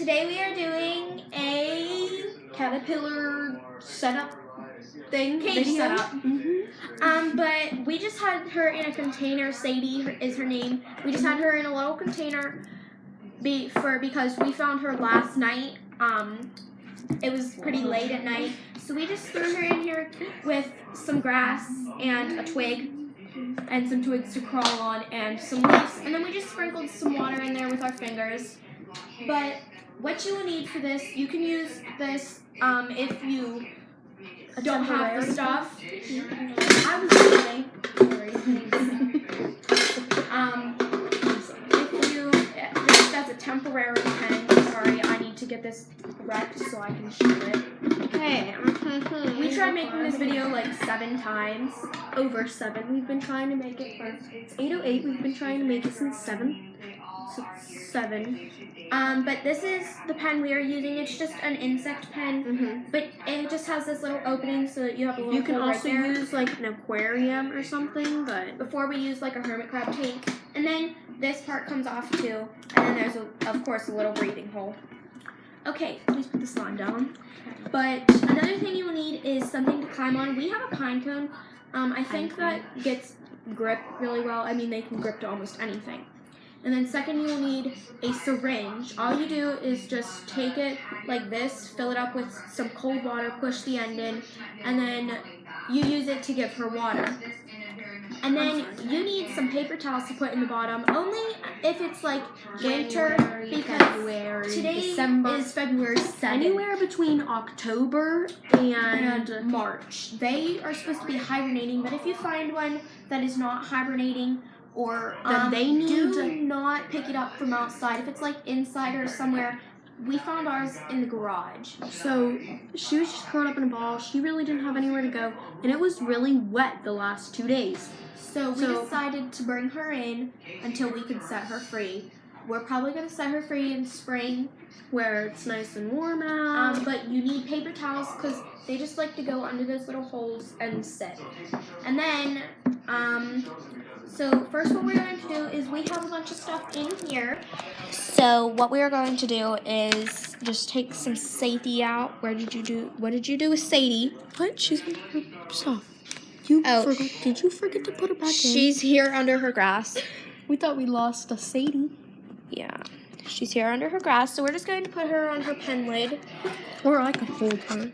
today we are doing a Catapillar setup thing, cage setup. But we just had her in a container. Sadie is her name. We just had her in a little container because we found her last night. It was pretty late at night, so we just threw her in here with some grass and a twig and some twigs to crawl on and some leaves, and then we just sprinkled some water in there with our fingers. But what you will need for this, you can use this if you don't have the stuff. I was kidding. If you just as a temporary pen. Sorry, I need to get this wrecked so I can shoot it. Okay. We tried making this video like 7 times. Over 7. We've been trying to make it for. It's 8:08. We've been trying to make it since 7. So 7. But this is the pen we are using. It's just an insect pen, but it just has this little opening so that you have a little. You can hole also right there. use like an aquarium or something, but before we use like a hermit crab tank, and then this part comes off too, and then there's of course a little breathing hole. Okay, please put the slime down. But another thing you will need is something to climb on. We have a pine cone. I think that gets grip really well. I mean, they can grip to almost anything. And then second, you will need a syringe. All you do is just take it like this, fill it up with some cold water, push the end in, and then you use it to give her water. And then you need some paper towels to put in the bottom, only if it's like winter, because today December, is February 7th. Anywhere between October and March. They are supposed to be hibernating, but if you find one that is not hibernating, or do not pick it up from outside. If it's like inside or somewhere, we found ours in the garage. So she was just curled up in a ball. She really didn't have anywhere to go, and it was really wet the last 2 days. So we decided to bring her in until we could set her free. We're probably going to set her free in spring, where it's nice and warm out. But you need paper towels because they just like to go under those little holes and sit. And then, so first what we're going to do is we have a bunch of stuff in here. So what we are going to do is just take some Sadie out. What did you do with Sadie? What? She's under her stuff. Did you forget to put her back in? She's here under her grass. We thought we lost a Sadie. Yeah. She's here under her grass, so we're just going to put her on her pen lid. Or I could hold her.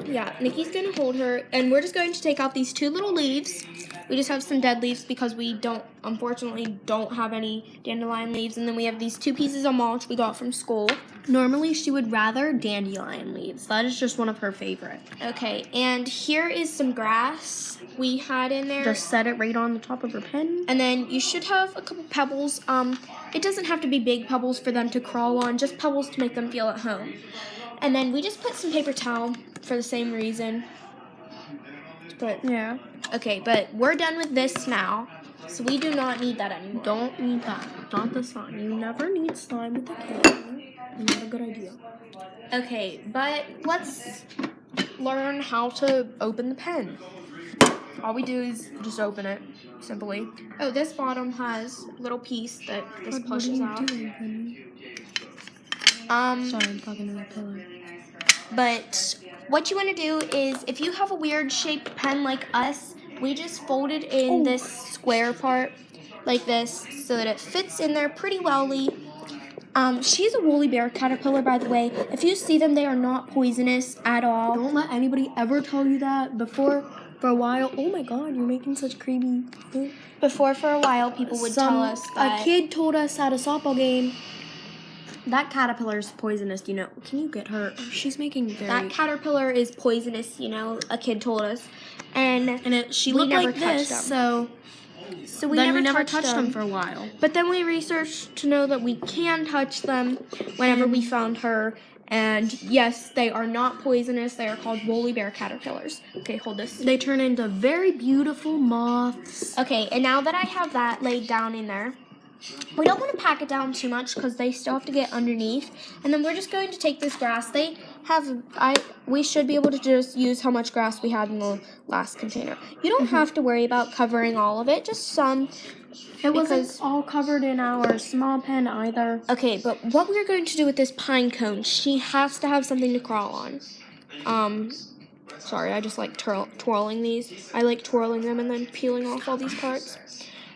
Yeah, Nikki's going to hold her, and we're just going to take out these 2 little leaves. We just have some dead leaves because we unfortunately don't have any dandelion leaves, and then we have these 2 pieces of mulch we got from school. Normally, she would rather dandelion leaves. That is just one of her favorite. Okay, and here is some grass we had in there. Just set it right on the top of her pen. And then you should have a couple pebbles. It doesn't have to be big pebbles for them to crawl on, just pebbles to make them feel at home. And then we just put some paper towel for the same reason. But yeah. Okay, but we're done with this now, so we do not need that anymore. Don't need that. Not the slime. You never need slime with a kid. Not a good idea. Okay, but let's learn how to open the pen. All we do is just open it, simply. Oh, this bottom has a little piece that this pushes out. Sorry, I'm talking to the pillar. But what you want to do is, if you have a weird shaped pen like us, we just fold it in this square part like this so that it fits in there pretty wellly. She's a woolly bear caterpillar, by the way. If you see them, they are not poisonous at all. Don't let anybody ever tell you that. For a while, oh my god, you're making such creepy. For a while, people would tell us that. A kid told us at a softball game, that caterpillar is poisonous, you know. Can you get her? She's making very... That caterpillar is poisonous, you know, a kid told us. She looked like this, so we never touched them for a while. But then we researched to know that we can touch them whenever we found her. And yes, they are not poisonous. They are called woolly bear caterpillars. Okay, hold this. They turn into very beautiful moths. Okay, and now that I have that laid down in there, we don't want to pack it down too much because they still have to get underneath. And then we're just going to take this grass. They we should be able to just use how much grass we had in the last container. You don't have to worry about covering all of it, just some. It wasn't all covered in our small pen either. Okay, but what we're going to do with this pine cone, she has to have something to crawl on. Sorry, I just like twirling these. I like twirling them and then peeling off all these parts.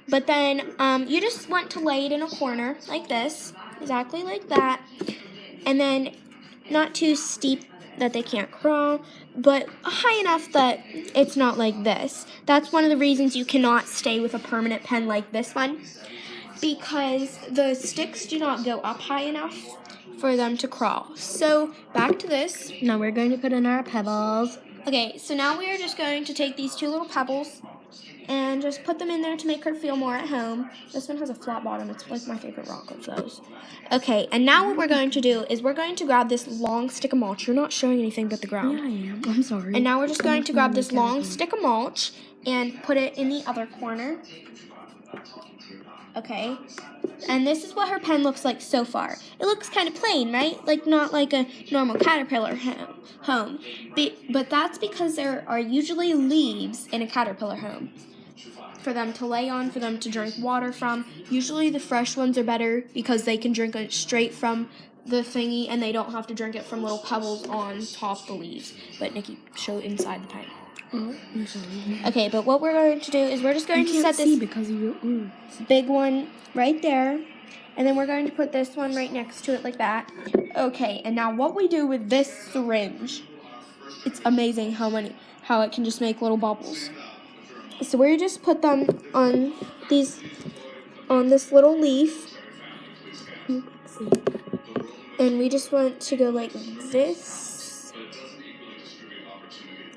But then you just want to lay it in a corner like this, exactly like that. And then not too steep that they can't crawl, but high enough that it's not like this. That's one of the reasons you cannot stay with a permanent pen like this one, because the sticks do not go up high enough for them to crawl. So back to this. Now we're going to put in our pebbles. Okay, so now we are just going to take these 2 little pebbles and just put them in there to make her feel more at home. This one has a flat bottom. It's like my favorite rock of those. Okay, and now what we're going to do is we're going to grab this long stick of mulch. You're not showing anything but the ground. Yeah, I am. I'm sorry. And now we're just going to grab this long stick of mulch and put it in the other corner. Okay. And this is what her pen looks like so far. It looks kind of plain, right? Like not like a normal caterpillar home. But that's because there are usually leaves in a caterpillar home for them to lay on, for them to drink water from. Usually the fresh ones are better because they can drink it straight from the thingy and they don't have to drink it from little pebbles on top of the leaves. But Nikki, show inside the pen. Oh, I'm sorry. Okay, but what we're going to do is we're just going to set this because of your big one right there. And then we're going to put this one right next to it like that. Okay, and now what we do with this syringe, it's amazing how it can just make little bubbles. So we just put them on this little leaf. And we just want to go like this.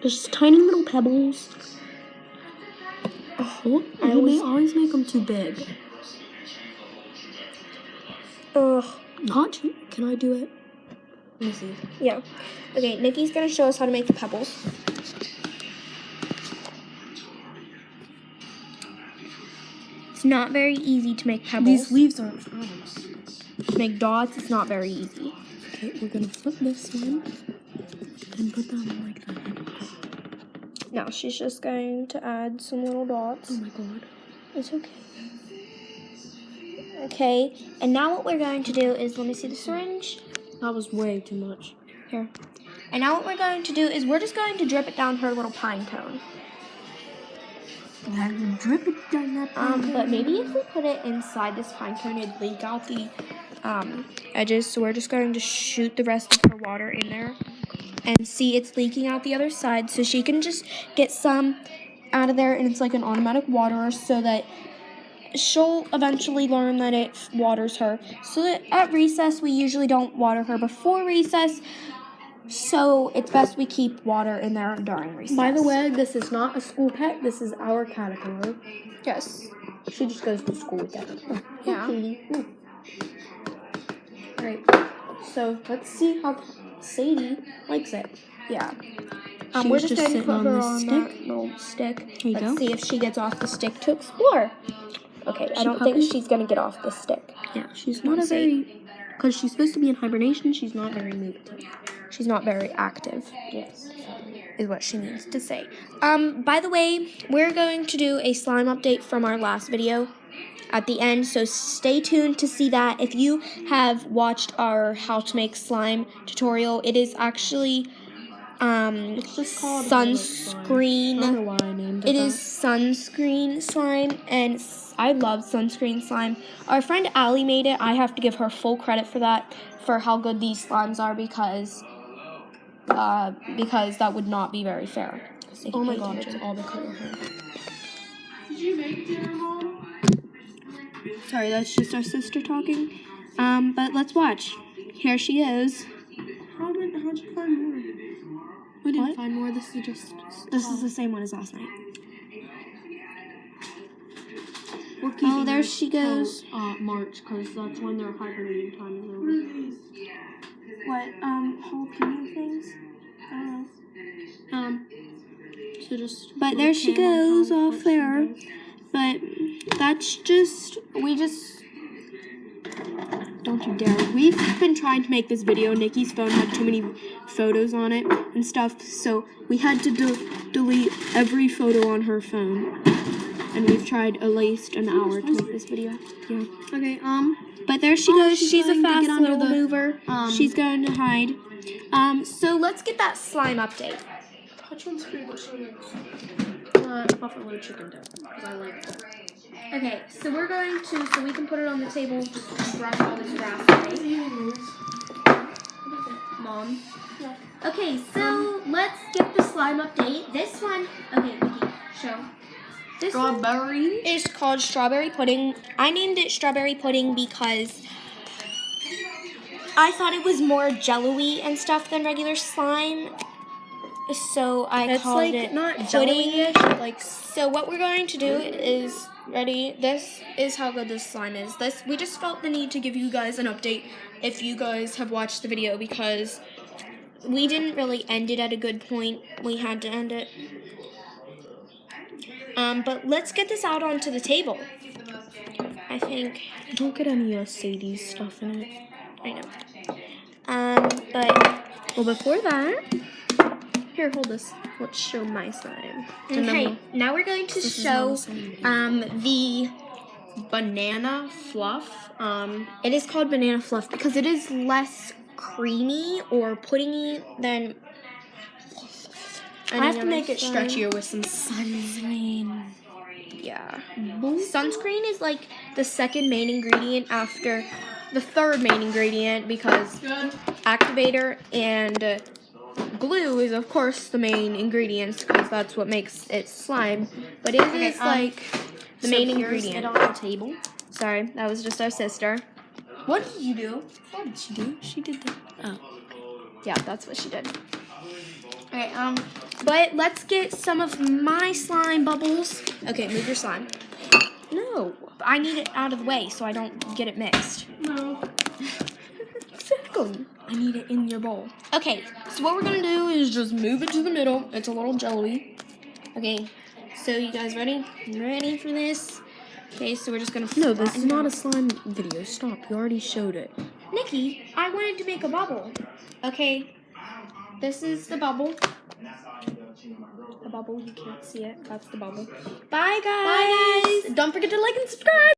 Just tiny little pebbles. Oh, You always make them too big. Ugh. Not too. Can I do it? Let me see. Yeah. Okay, Nikki's going to show us how to make the pebbles. It's not very easy to make pebbles. These leaves aren't flowers. To make dots, it's not very easy. Okay, we're going to flip this one and put that on like that. Now she's just going to add some little dots. Oh my god. It's okay. Okay, and now what we're going to do is, let me see the syringe. That was way too much. Here. And now what we're going to do is we're just going to drip it down her little pine cone. Drip it down that pine cone. But maybe if we put it inside this pine cone, it'd leak out the edges. So we're just going to shoot the rest of her water in there and see it's leaking out the other side. So she can just get some out of there, and it's like an automatic waterer, so that she'll eventually learn that it waters her. So that at recess, we usually don't water her before recess. So it's best we keep water in there during recess. By the way, this is not a school pet. This is our caterpillar. Yes. She just goes to school with that. Yeah. Alright. So let's see how Sadie likes it. Yeah. She We're was just just going to sitting put on her this on stick. that little stick. Here you Let's go. see if she gets off the stick to explore. Okay, I don't think she's going to get off the stick. Yeah, she's not a very... Because she's supposed to be in hibernation, she's not very moving. She's not very active. Yes. Is what she needs to say. By the way, we're going to do a slime update from our last video at the end, so stay tuned to see that. If you have watched our how to make slime tutorial, it is actually It's just called sunscreen. I don't know why I named it It that. is sunscreen slime, and I love sunscreen slime. Our friend Allie made it. I have to give her full credit for that, for how good these slimes are, because that would not be very fair. Oh my god, it's all the color. Did you make dinner, Mom? Sorry, that's just our sister talking. But let's watch. Here she is. How'd you find more? We didn't find more. This is the same one as last night. We're keeping there her she goes. till, March, because that's when their hibernating time is over. What, jalapeno things? I don't know. So just. But there she goes, off there. But that's just, we just... Don't Don't you dare. We've been trying to make this video. Nikki's phone had too many photos on it and stuff, so we had to delete every photo on her phone. And we've tried at least an hour to make this video. Yeah. Okay, but there she goes. She's a going to fast get under little the, mover. She's going to hide. So let's get that slime update. Which one's favorite slime? Buffalo chicken dip, because I like it. Okay, so we're going to, so we can put it on the table, just brush all this grass away. Mom. Yeah. Okay, so let's get the slime update. This one, okay, Nikki, show. This Strawberry? one is called strawberry pudding. I named it strawberry pudding because I thought it was more jello-y and stuff than regular slime. So I called it not pudding. jelly-ish, like. So what we're going to do is, ready? This is how good this slime is. We just felt the need to give you guys an update if you guys have watched the video because we didn't really end it at a good point. We had to end it. But let's get this out onto the table. I think. Don't get any Sadie's stuff in it. I know. But Well, before that, here, hold this. Let's show my slime. okay, now we're going to show the Banana fluff. it is called banana fluff because it is less creamy or puddingy than I have to make it slime. stretchier with some sunscreen. Yeah. Sunscreen is like the second main ingredient after the third main ingredient because activator and glue is of course the main ingredients because that's what makes it slime. But it is like the main ingredient. on the table. Sorry, that was just our sister. What did you do? What did she do? She did that. Oh. Yeah, that's what she did. Okay, but let's get some of my slime bubbles. Okay, move your slime. No, I need it out of the way so I don't get it mixed. No. Exactly. I need it in your bowl. Okay, so what we're gonna do is just move it to the middle. It's a little jelly. Okay, so you guys ready? Ready for this? Okay, so we're just gonna. No, this is not a slime video. Stop. You already showed it. Nikki, I wanted to make a bubble. Okay, this is the bubble. The bubble, you can't see it. That's the bubble. Bye, guys. Bye, guys. Don't forget to like and subscribe.